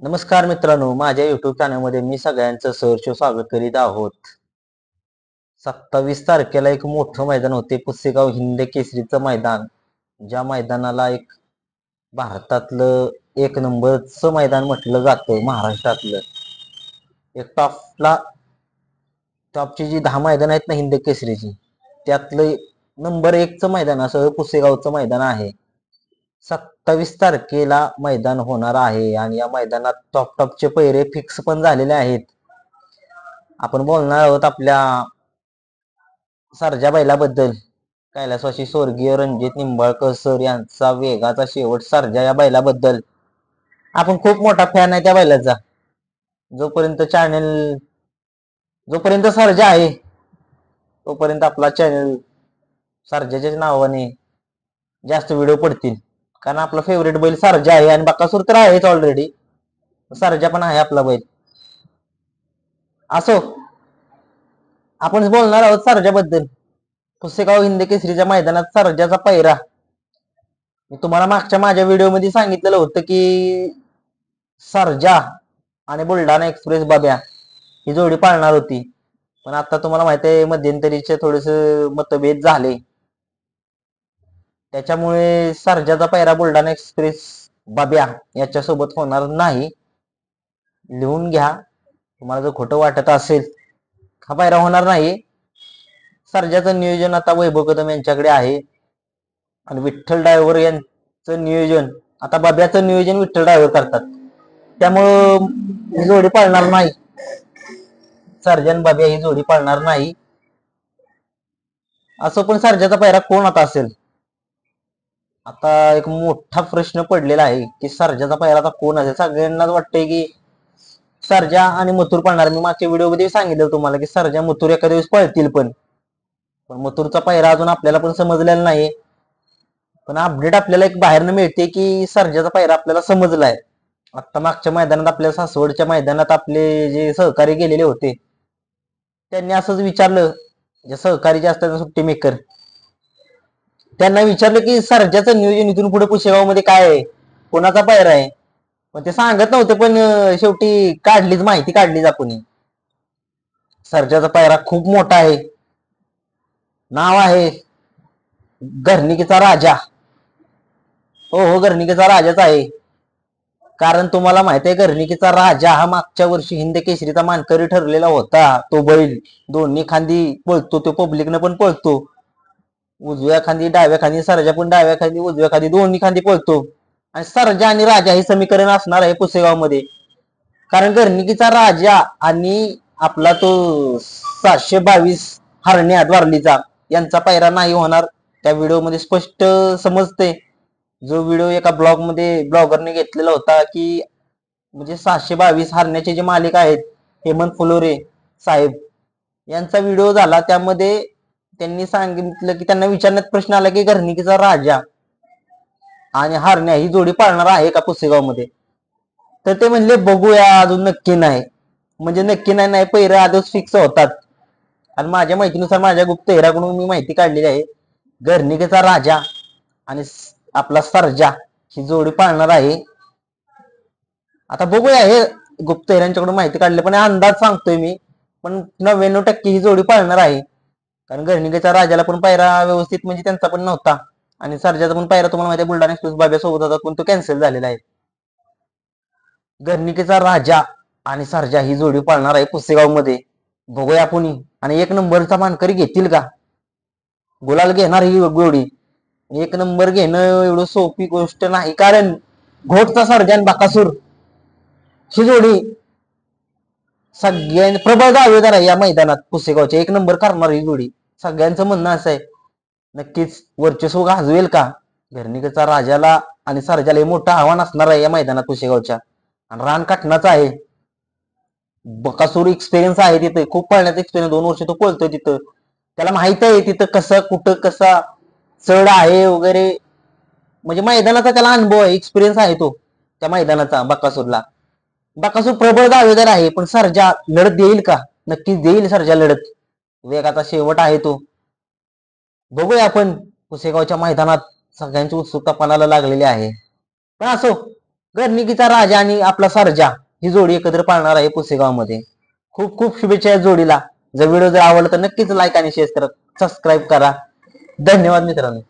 नमस्कार मित्रांनो, माझ्या युट्यूब चॅनलमध्ये मी सगळ्यांचं सहर्ष स्वागत करीत आहोत. 27 तारखेला एक मोठं मैदान होते, पुसेगाव हिंद केसरीचं मैदान. ज्या मैदानाला एक भारतातलं एक नंबरचं मैदान म्हटलं जातं, महाराष्ट्रातलं. एक टॉपची जी 10 मैदान आहेत ना हिंद केसरीची, त्यातलं नंबर 1चं मैदान असं पुसेगावचं मैदान आहे. 27 तारखेला मैदान होणार आहे आणि या मैदानात टॉपचे पैरे फिक्स पण झालेले आहेत. आपण बोलणार आहोत आपल्या सर्जा बैलाबद्दल. कैलासवासी स्वर्गीय रणजित निंबाळकर सर यांचा वेगाचा शेवट सर्जा या बैलाबद्दल. आपण खूप मोठा फॅन आहे त्या बैलाचा. जोपर्यंत सर्जा आहे तोपर्यंत आपला चॅनल सर्जाच्याच नावाने जास्त व्हिडिओ पडतील. कारण आपला फेवरेट बैल सर्जा आहे आणि बकासूर तर आहेच ऑलरेडी. सर्जा पण आहे आपला बैल. असो, आपण बोलणार आहोत सर्जाबद्दल. पुसेगाव हिंद केसरीच्या मैदानात सर्जाचा पैरा. मी तुम्हाला मागच्या माझ्या व्हिडिओमध्ये सांगितलेलं होतं की सर्जा आणि बुलढाणा एक्सप्रेस बाब्या ही जोडी पाळणार होती. पण आता तुम्हाला माहिती आहे मध्यंतरीचे थोडेसे मतभेद झाले. त्याच्यामुळे सर्जाचा पैरा बुलढाणा एक्सप्रेस बाब्या याच्यासोबत होणार नाही. लिहून घ्या, तुम्हाला जर खोटं वाटत असेल. हा पैरा होणार नाही. सर्जाचं नियोजन आता वैभव कदम यांच्याकडे आहे आणि विठ्ठल ड्रायव्हर यांचं नियोजन आता बाब्याचं नियोजन विठ्ठल ड्रायव्हर करतात. त्यामुळं ही जोडी पाळणार नाही. सर्जन बाब्या ही जोडी पाळणार नाही. असं पण सर्जाचा पैरा कोण आता असेल? आता एक मोठा प्रश्न पडलेला आहे की सर्जाचा पैरा आता कोण असेल. सगळ्यांनाच वाटतंय की सर्जा आणि मथुर पाळणार. मी मागच्या व्हिडिओमध्ये सांगितलं तुम्हाला की सर्जा मथुर एखाद्या दिवस पळतील, पण मथुरचा पैरा अजून आपल्याला पण समजलेला नाही. पण अपडेट आपल्याला एक बाहेरनं मिळते की सर्जाचा पैरा आपल्याला समजलाय. आता मागच्या मैदानात आपल्या सासवडच्या मैदानात आपले जे सहकारी गेलेले होते त्यांनी असंच विचारलं, जे सहकारी जे असतात सुट्टी मेकर, त्यांना विचारलं की सर्जाचं नियोजन इथून पुढे पुशेगाव मध्ये काय आहे, कोणाचा पैरा आहे. पण ते सांगत नव्हते. पण शेवटी माहिती काढलीच आपण. सर्जाचा पैरा खूप मोठा आहे. नाव आहे घरणिकेचा राजा. हो, घरणिकेचा राजाच आहे. कारण तुम्हाला माहिती आहे घरणिकेचा राजा हा मागच्या वर्षी हिंद केसरीचा मानकरी ठरलेला होता. तो बैल दोन्ही खांदी पळतो, तो पब्लिकनं पण पळतो. उजव्या खांदी डाव्या खांदी, सर्जा पण डाव्या खांदी उजव्या खांदी दोन्ही खांदी पळतो. आणि सर्जा आणि राजा हे समीकरण असणार आहे पुसेगाव मध्ये. कारण घरणिकेचा राजा आणि आपला तो 722 हरण्या द्वारलीचा यांचा पैरा नाही होणार. त्या व्हिडिओ मध्ये स्पष्ट समजते. जो व्हिडिओ एका ब्लॉगरने घेतलेला होता की म्हणजे 722 हरण्याचे जे मालिक आहेत हेमंत फुलोरे साहेब यांचा व्हिडिओ झाला. त्यामध्ये त्यांनी सांगितलं की त्यांना विचारण्यात प्रश्न आला की घरणिकेचा राजा आणि हरण्या ही जोडी पाळणार आहे का पुसेगाव मध्ये. तर ते म्हणले बघूया, अजून नक्की नाही. म्हणजे नक्की नाही, पैरे आधीच फिक्स होतात. आणि माझ्या माहितीनुसार माझ्या गुप्त हेराकडून मी माहिती काढलेली आहे. घरणिकेचा राजा आणि आपला सर्जा ही जोडी पाळणार आहे. आता बघूया, हे गुप्त हेरांच्याकडून माहिती काढली पण अंदाज सांगतोय मी. पण 99% ही जोडी पाळणार आहे. कारण घरणिकेच्या राजाला पण पायरा व्यवस्थित म्हणजे त्यांचा पण नव्हता आणि सर्जाचा पण पायरा तुम्हाला माहिती आहे बुलढाणा एक्सप्रेस बाब्या सोबत होता, पण तो कॅन्सल झालेला आहे. घरणिकेचा राजा आणि सर्जा ही जोडी पाळणार आहे पुसेगाव मध्ये. बघूया आपण. आणि एक नंबरचा मानकरी घेतील का? गुलाल घेणार ही जोडी. एक नंबर घेणं एवढं सोपी गोष्ट नाही. कारण घोटचा सर्जा आणि बकासूर ही जोडी सगळ्यांनी प्रबळ दावेदार आहे या मैदानात. पुसेगावचे एक नंबर करणार ही जोडी. सगळ्यांचं म्हणणं असं आहे. नक्कीच वर्चस्व गाजवेल का? घरणिकेचा राजाला आणि सर्जाला मोठं आव्हान असणार आहे या मैदानात पुसेगावच्या. आणि रान काटण्याचं आहे. बकासूर एक्सपिरियन्स आहे तिथे, खूप पळण्याचा एक्सपिरियन्स, 2 वर्ष तो पळतोय तिथं. त्याला माहित आहे तिथं कसं कुठं कसा चढ आहे वगैरे. म्हणजे मैदानाचा त्याला अनुभव आहे, एक्सपिरियन्स आहे तो त्या मैदानाचा बकासूरला. बकासूर प्रबळ दावेदार आहे. पण सर्जा लढत देईल का? नक्कीच देईल सर्जा लढत. वेगाचा शेवट आहे तो. बघूया आपण पुसेगावच्या मैदानात. सगळ्यांची उत्सुकता पणाला लागलेली आहे. पण असो, गर्निकीचा राजा आणि आपला सर्जा ही जोडी एकत्र पाळणार आहे पुसेगावमध्ये. खूप खूप शुभेच्छा या जोडीला. जर व्हिडिओ आवडला तर नक्कीच लाईक आणि शेअर करा, सबस्क्राईब करा. धन्यवाद मित्रांनो.